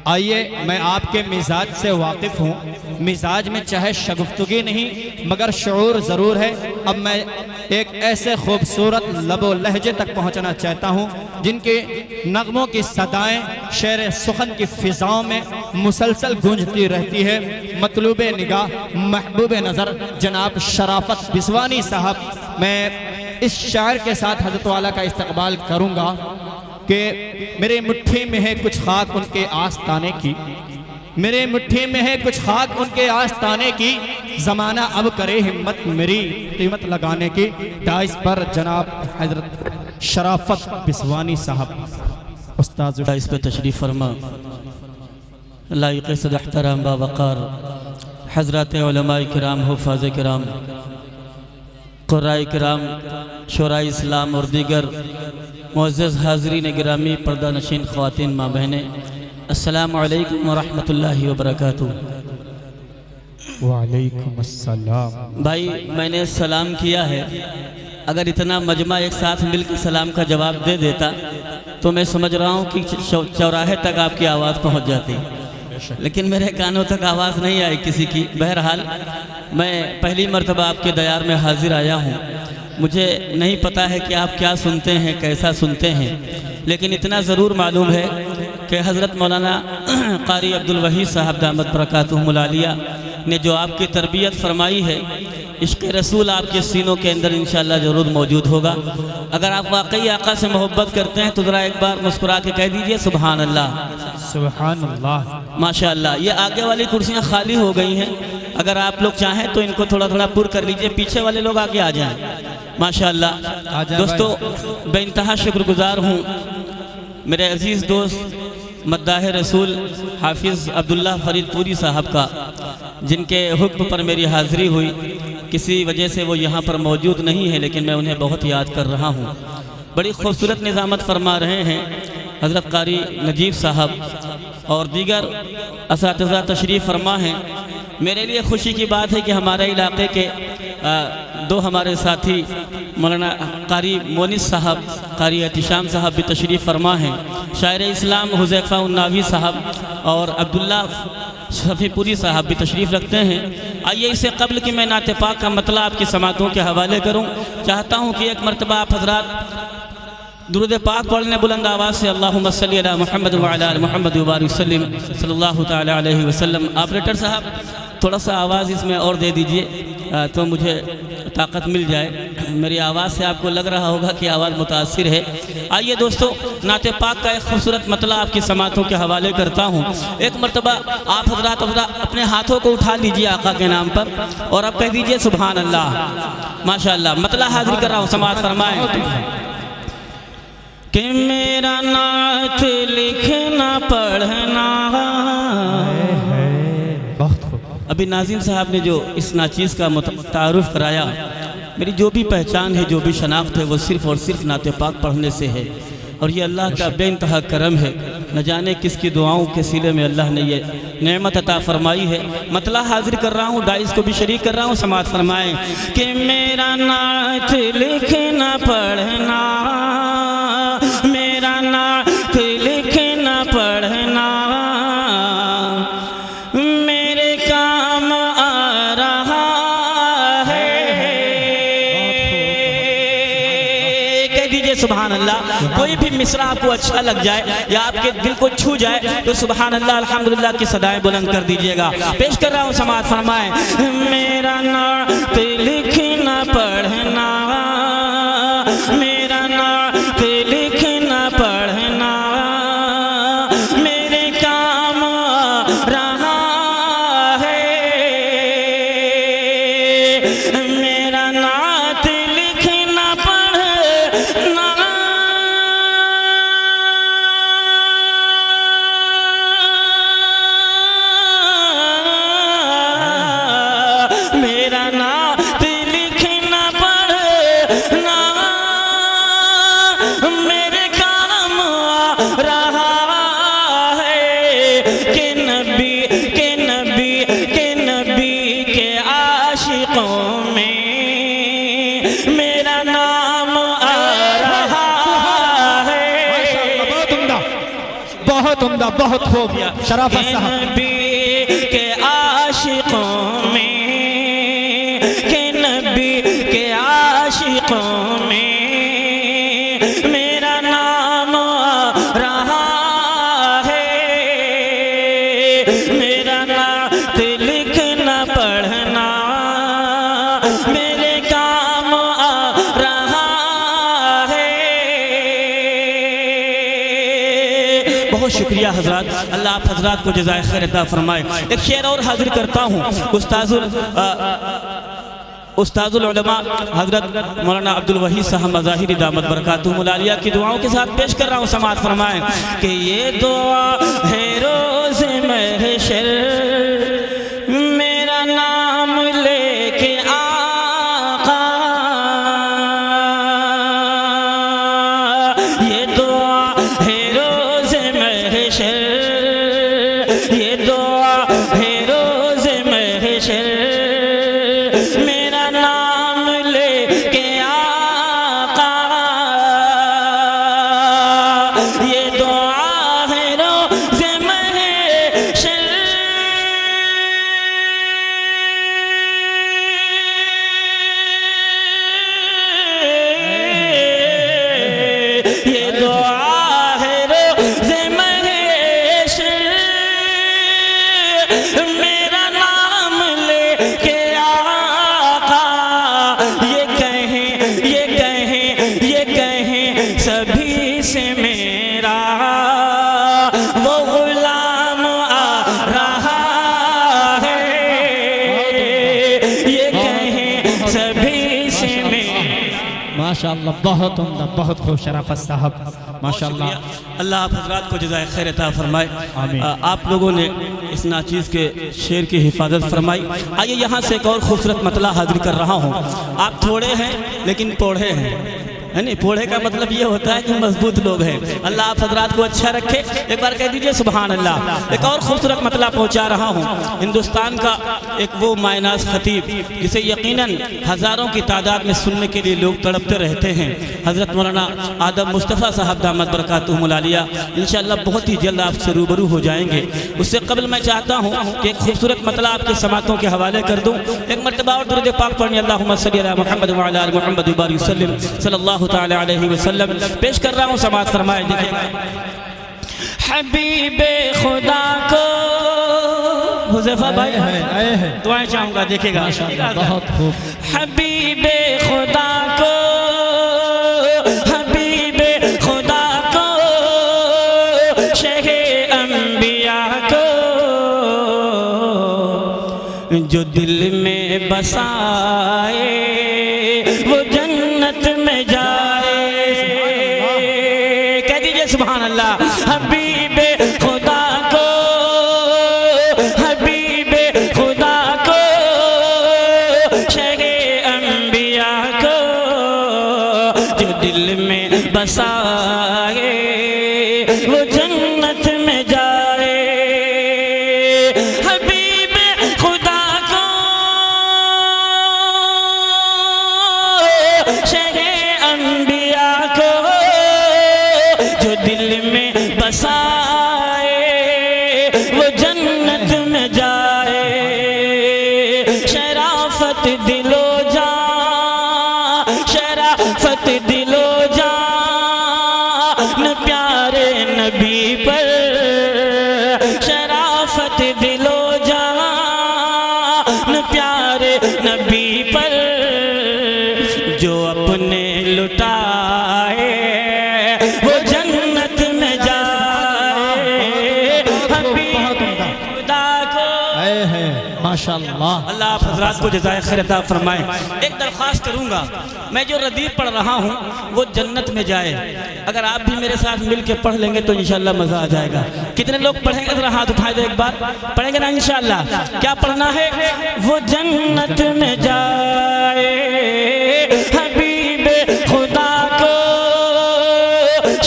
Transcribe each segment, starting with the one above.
آئیے میں آپ کے مزاج سے واقف ہوں، مزاج میں چاہے شگفتگی نہیں مگر شعور ضرور ہے۔ اب میں ایک ایسے خوبصورت لب و لہجے تک پہنچنا چاہتا ہوں جن کے نغموں کی صدائیں شعر سخن کی فضاؤں میں مسلسل گونجتی رہتی ہے۔ مطلوب نگاہ، محبوب نظر جناب شرافت بسوانی صاحب، میں اس شاعر کے ساتھ حضرت والا کا استقبال کروں گا کہ میرے مٹھی میں ہے کچھ خاک ان کے آستانے کی، میرے مٹھی میں ہے کچھ خاک ان کے آستانے کی، زمانہ اب کرے ہمت میری قیمت لگانے کی۔ دائز پر جناب حضرت شرافت بسوانی صاحب استاذ دائز پہ تشریف فرما، لائق صد احترام باوقار حضرات علماء کرام، حفاظ کرام، قرآء کرام، شورائے اسلام اور دیگر معزز حاضرین گرامی، پردہ نشین خواتین ماں بہنیں، السلام علیکم ورحمت اللہ وبرکاتہ۔ وعلیکم السلام۔ بھائی میں نے سلام کیا ہے، اگر اتنا مجمع ایک ساتھ مل کے سلام کا جواب دے دیتا تو میں سمجھ رہا ہوں کہ چوراہے تک آپ کی آواز پہنچ جاتی، لیکن میرے کانوں تک آواز نہیں آئی کسی کی۔ بہرحال میں پہلی مرتبہ آپ کے دیار میں حاضر آیا ہوں، مجھے نہیں پتا ہے کہ آپ کیا سنتے ہیں، کیسا سنتے ہیں، لیکن اتنا ضرور معلوم ہے کہ حضرت مولانا قاری عبدالوحید صاحب دامت برکاتہم العالیہ نے جو آپ کی تربیت فرمائی ہے، عشق رسول آپ کے سینوں کے اندر انشاءاللہ ضرور موجود ہوگا۔ اگر آپ واقعی آقا سے محبت کرتے ہیں تو ذرا ایک بار مسکرا کے کہہ دیجئے سبحان اللہ، سبحان اللہ، ماشاءاللہ۔ یہ آگے والی کرسیاں خالی ہو گئی ہیں، اگر آپ لوگ چاہیں تو ان کو تھوڑا تھوڑا پر کر لیجئے، پیچھے والے لوگ آگے آ جائیں۔ ماشاءاللہ دوستو، بے انتہا شکر گزار ہوں میرے عزیز دوست مداح رسول حافظ عبداللہ فرید پوری صاحب کا، جن کے حکم پر میری حاضری ہوئی۔ کسی وجہ سے وہ یہاں پر موجود نہیں ہیں، لیکن میں انہیں بہت یاد کر رہا ہوں۔ بڑی خوبصورت نظامت فرما رہے ہیں حضرت قاری نجیب صاحب اور دیگر اساتذہ تشریف فرما ہیں۔ میرے لیے خوشی کی بات ہے کہ ہمارے علاقے کے دو ہمارے ساتھی مولانا قاری مونس صاحب، قاری احتشام صاحب بھی تشریف فرما ہیں، شاعر اسلام حذیفہ الناوی صاحب اور عبداللہ شفیع پوری صاحب بھی تشریف رکھتے ہیں۔ آئیے اس سے قبل کہ میں نعت پاک کا مطلع آپ کی سماعتوں کے حوالے کروں، چاہتا ہوں کہ ایک مرتبہ آپ حضرات درود پاک پڑھنے بلند آواز سے اللہم صلی علی محمد وعلی آل محمد وبارک وسلم صلی اللہ تعالی علیہ وسلم۔ آپریٹر صاحب تھوڑا سا آواز اس میں اور دے دیجئے تو مجھے طاقت مل جائے، میری آواز سے آپ کو لگ رہا ہوگا کہ آواز متاثر ہے۔ آئیے دوستو، نعت پاک کا ایک خوبصورت مطلع آپ کی سماعتوں کے حوالے کرتا ہوں۔ ایک مرتبہ آپ حضرات اپنے ہاتھوں کو اٹھا لیجئے آقا کے نام پر اور اب کہہ دیجئے سبحان اللہ۔ ماشاءاللہ، مطلع حاضر کر رہا ہوں، سماعت فرمائیں کہ میرا نعت لکھنا پڑھنا۔ ابھی ناظم صاحب نے جو اس ناچیز کا تعارف کرایا، میری جو بھی پہچان ہے، جو بھی شناخت ہے، وہ صرف اور صرف نعت پاک پڑھنے سے ہے، اور یہ اللہ کا بے انتہا کرم ہے۔ نہ جانے کس کی دعاؤں کے سلے میں اللہ نے یہ نعمت عطا فرمائی ہے۔ مطلع حاضر کر رہا ہوں، دائز کو بھی شریک کر رہا ہوں، سماعت فرمائیں کہ میرا نعت لکھنا پڑھنا، میرا نعت لکھنا پڑھنا میرے کام آ رہا ہے۔ کہہ دیجئے سبحان اللہ۔ کوئی بھی مصرع آپ کو اچھا لگ جائے یا آپ کے دل کو چھو جائے تو سبحان اللہ الحمدللہ کی صدائیں بلند کر دیجئے گا۔ پیش کر رہا ہوں، سماعت فرمائیں میرا نعت لکھنا پڑھنا، میرا نعت لکھنا پڑھنا میرے کام رہا ہے، میرا نعت لکھنا پڑھنا میرا نعت لکھنا پڑھنا میرے کام آ رہا ہے، کہ نبی کے نبی کے نبی کے عاشقوں میں میرا نام آ رہا ہے۔ بہت عمدہ، بہت خوب، شرافت کہ صاحب نبی کے عاشقوں میں، کہ نبی کے عاشقوں میں میرا نام آ رہا ہے، میرا نعت لکھنا پڑھنا میرے کام آ رہا ہے۔ بہت شکریہ حضرات، اللہ آپ حضرات کو جزائے خیر عطا فرمائے۔ ایک شعر اور حاضر کرتا ہوں، استاذ العلماء حضرت مولانا عبدالوحید صاحب مظاہری دامت برکاتہم العالیہ کی دعاؤں کے ساتھ پیش کر رہا ہوں، سماعت فرمائیں کہ یہ دعا ہے روز محشر میرا نام لے کے آقا، یہ دعا ہے روز محشر، یہ دعا ہے روز محشر میرا نام لے کے آقا، یہ دعا ہے روز محشر، یہ دعا ہے روز محشر میرا نام لے کے آقا، یہ کہیں یہ کہیں یہ کہیں سبھی سے میرا وہ غلام آ رہا ہے، یہ کہیں سبھی سے میرا۔ ماشاءاللہ، بہت عمدہ، بہت خوب شرافت صاحب، ماشاءاللہ۔ اللہ آپ حضرات کو جزائے خیر عطا فرمائے۔ آمین۔ آپ لوگوں نے اس ناچیز کے شعر کی حفاظت فرمائی۔ آئیے یہاں سے ایک اور خوبصورت مطلع حاضر کر رہا ہوں۔ آپ تھوڑے ہیں لیکن پوڑھے ہیں، ہے نہیں؟ پوڑھے کا مطلب یہ ہوتا ہے کہ مضبوط لوگ ہیں۔ اللہ آپ حضرات کو اچھا رکھے، ایک بار کہہ دیجئے سبحان اللہ۔ ایک اور خوبصورت مطلع پہنچا رہا ہوں، ہندوستان کا ایک وہ مائناز خطیب جسے یقیناً ہزاروں کی تعداد میں سننے کے لیے لوگ تڑپتے رہتے ہیں، حضرت مولانا آدم مصطفیٰ صاحب دامت برکاتہم العالیہ انشاءاللہ بہت ہی جلد آپ سے روبرو ہو جائیں گے۔ اس سے قبل میں چاہتا ہوں کہ ایک خوبصورت مطلع آپ کے سماعتوں کے حوالے کر دوں۔ ایک مرتبہ اور درود پاک پڑھیں، اللہم صلی علی محمد وعلی آل محمد وبارک وسلم صلی اللہ تعالی علیہ وسلم۔ پیش کر رہا ہوں، سماعت فرمائے۔ دیکھیں حبیب خدا کو، حذیفہ بھائی دعائیں چاہوں گا، دیکھے گا بہت خوب۔ حبیب خدا کو، حبیب خدا کو، شہ انبیاء کو، جو دل میں بسائے وہ جنت میں جائے۔ کہہ دیجئے سبحان اللہ۔ حبیب خدا کو، حبیب خدا کو، شہ انبیاء کو، جو دل میں بسائے وہ جنت میں جائے۔ حبیب خدا کو، شہ انبیاء کو، جو دل میں بسائے وہ جنت میں جائے۔ شرافت دل و جان، شرافت دل و جان پیارے نبی پر، شرافت دل و جان پیارے نبی پر، جو اپنے لٹائے وہ جنت میں جائے۔ حبیب خدا کو، ماشاءاللہ، اللہ آپ حضرات کو جزائے خیر عطا فرمائے۔ ایک درخواست کروں گا، میں جو ردیف پڑھ رہا ہوں وہ جنت میں جائے، اگر آپ بھی میرے ساتھ مل کے پڑھ لیں گے تو انشاءاللہ مزہ آ جائے گا۔ کتنے لوگ پڑھیں گے؟ ذرا ہاتھ اٹھائے دیں، ایک بار پڑھیں گے نا انشاءاللہ؟ کیا پڑھنا ہے؟ وہ جنت میں جائے حبیب خدا کو،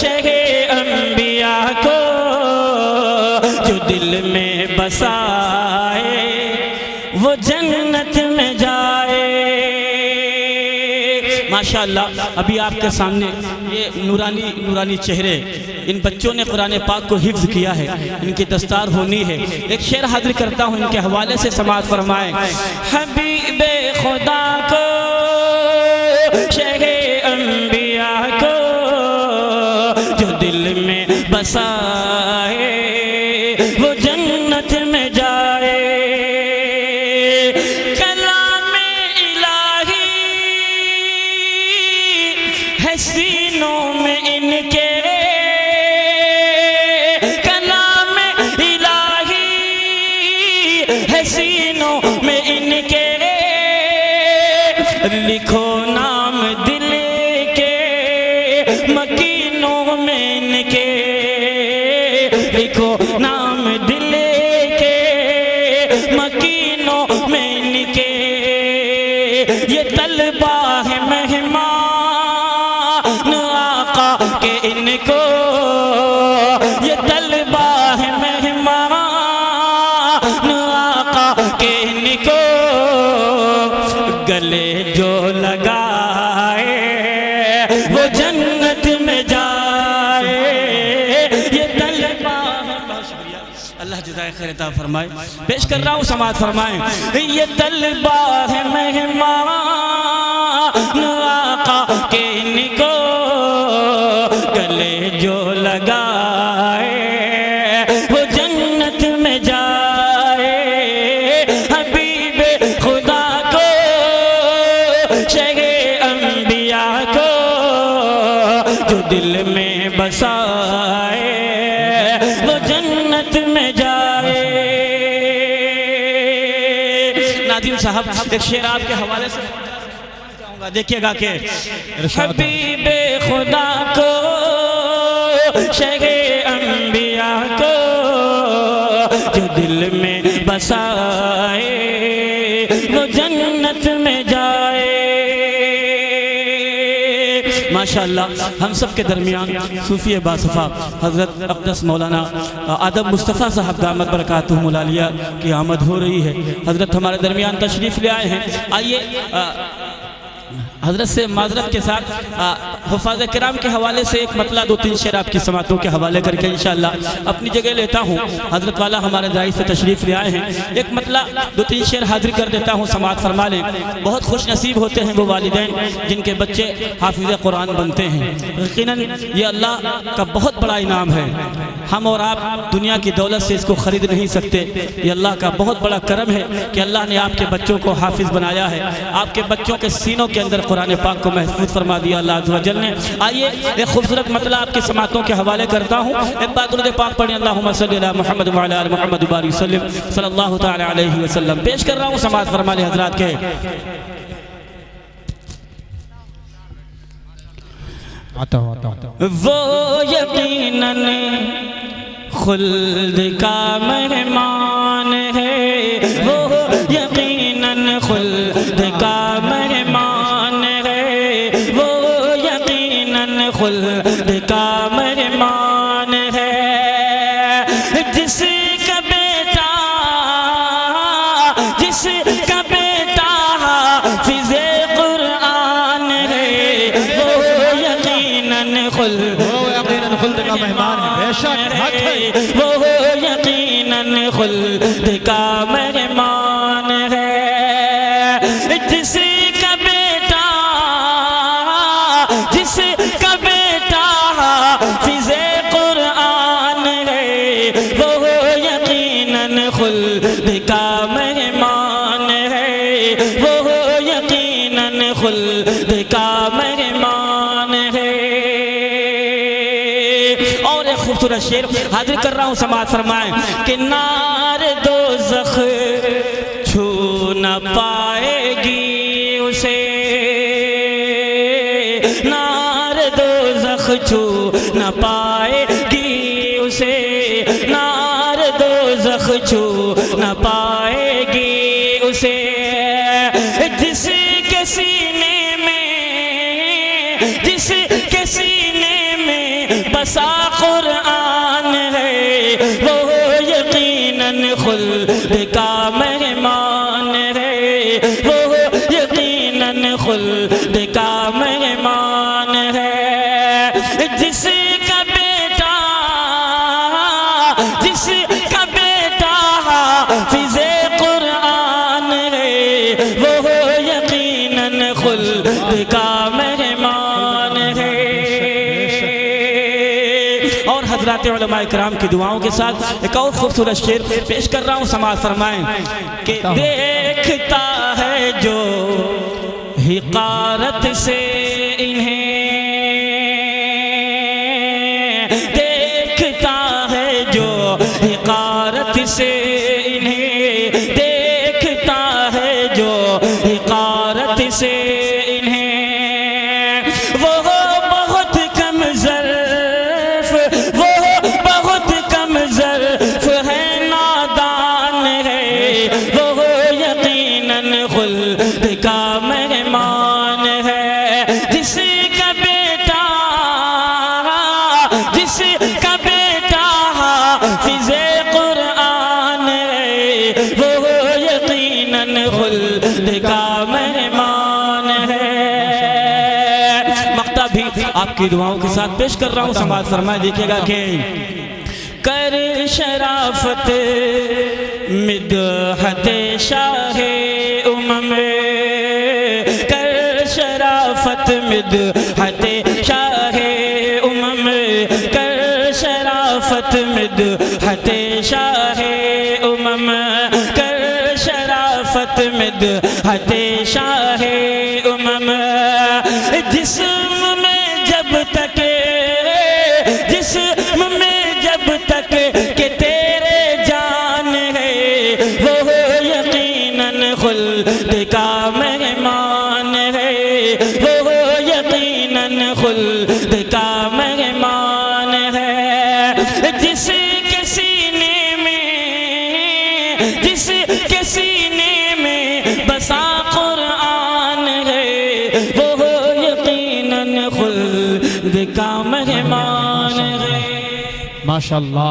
شہ انبیاء کو، جو دل میں بسائے وہ جنت میں جائے۔ ماشاءاللہ ابھی آپ کے سامنے یہ نورانی چہرے ان بچوں نے قرآن پاک کو حفظ کیا ہے، ان کی دستار ہونی ہے۔ ایک شعر حاضر کرتا ہوں، ان کے حوالے سے سماعت فرمائیں۔ حبیب خدا کو، شہ انبیاء کو، جو دل میں بسائے وہ جنت میں جائے۔ کلام الہی ہے سینوں میں ان کے، کلام الہی ہے سینوں میں ان کے، لکھو نام دل کے مکینوں میں ان کے، لکھو نام دل کے مکینوں میں ان کے۔ یہ طلبہ ہے مہمان آقا کے ان کو، یہ طلبہ ہے مہمان آقا کے ان کو، گلے جو لگائے وہ جنت میں جائے۔ یہ طلبہ ہے، بہت شکریہ، اللہ جزائے خیر عطا فرمائے۔ پیش کر رہا ہوں، سماعت فرمائیں۔ یہ طلبہ ہے مہمان آقا کے ان کو، گلے جو لگائے وہ جنت میں جائے۔ حبیب خدا کو، شہ انبیاء کو، جو دل میں بسائے وہ جنت میں جائے۔ ناظم صاحب ایک شعر آپ کے حوالے سے چاہوں گا، دیکھیے گا کہ حبیب خدا کو، شہ انبیاء کو، جو دل میں بسائے وہ جنت میں جائے۔ ماشاءاللہ ہم سب کے درمیان صوفی باصفا حضرت اقدس مولانا آدم مصطفیٰ صاحب دامت برکاتہم العالیہ کی آمد ہو رہی ہے۔ حضرت ہمارے درمیان تشریف لے آئے ہیں۔ آئیے حضرت سے معذرت کے ساتھ حفاظ کرام کے حوالے سے ایک مطلع دو تین شعر آپ کی سماعتوں کے حوالے کر کے انشاءاللہ اپنی جگہ لیتا ہوں۔ حضرت والا ہمارے داعی سے تشریف لے آئے ہیں، ایک مطلع دو تین شعر حاضر کر دیتا ہوں، سماعت فرما لیں۔ بہت خوش نصیب ہوتے ہیں وہ والدین جن کے بچے حافظ قرآن بنتے ہیں، یقیناً یہ اللہ کا بہت بڑا انعام ہے۔ ہم اور آپ دنیا کی دولت سے اس کو خرید نہیں سکتے، یہ اللہ کا بہت بڑا کرم ہے کہ اللہ نے آپ کے بچوں کو حافظ بنایا ہے، آپ کے بچوں کے سینوں کے اندر قرآن پاک کو محفوظ فرما دیا اللہ عز و جل نے۔ آئیے ایک خوبصورت مطلع آپ کی سماعتوں کے حوالے کرتا ہوں، ایک بار درود پاک پڑھیں، اللہم صلی علی محمد وعلی آل محمد وبارک وسلم صلی اللہ تعالی علیہ وسلم۔ پیش کر رہا ہوں، سماعت فرما لیں حضرات کے۔ وہ یقیناً خلد کا مہمان ہے، وہ یقیناً خلد کا مہمان ہے، وہ یقیناً خلد کا مہمان ہے۔ جس کا بیٹا حافظ قرآن ہے، وہ یقیناً خلد کا مہمان ہے، بے شک حق ہے، وہ یقیناً خلد کا مہمان ہے۔ جس کا بیٹا حافظ قرآن ہے، وہ یقیناً خلد کا مہمان ہے، وہ یقیناً خلد کا مہمان ہے۔ اور ایک خوبصورت شعر حاضر کر رہا ہوں، سماعت فرمائیں کہ نار دوزخ چھو نہ پائے گی اسے، نار دوزخ چھو نہ پائے گی اسے، نار دوزخ چھو نہ پائے گی اسے۔ جس کے سینے میں بسا قرآن ہے، وہ یقیناً خلد کا مہمان ہے، وہ یقیناً خلد کا مہمان جاتے ہیں علماء کرام کی دعاؤں کے ساتھ ایک اور خوبصورت شعر پیش کر رہا ہوں، سماعت فرمائیں کہ دیکھتا ہے جو حقارت سے انہیں، دیکھتا ہے جو حقارت سے انہیں، دیکھتا ہے جو حقارت سے انہیں، وہ بہت کم ظرف، وہ بہت کم ظرف ہے، نادان ہے، وہ یقیناً خلد کا مہمان ہے، جس کا بیٹا حافظ قرآن ہے، وہ یقیناً خلد کا مہمان ہے۔ مقطع بھی آپ کی دعاؤں کے ساتھ پیش کر رہا ہوں، سماعت فرمائے دیکھیے گا کہ کر شرافت مدحت شاہ امم، کر شرافت مدحت شاہ امم، کر شرافت مدحت شاہ امم، کر شرافت مدحت شاہ امم، جسم میں جب تک کہ تیرے جان ہے، وہ یقیناً خلد کا مہمان ہے، وہ یقیناً خلد کا مہمان ہے، جس کے سینے میں بسا قرآن ہے، وہ یقیناً خلد کا مہمان ہے۔ ماشاءاللہ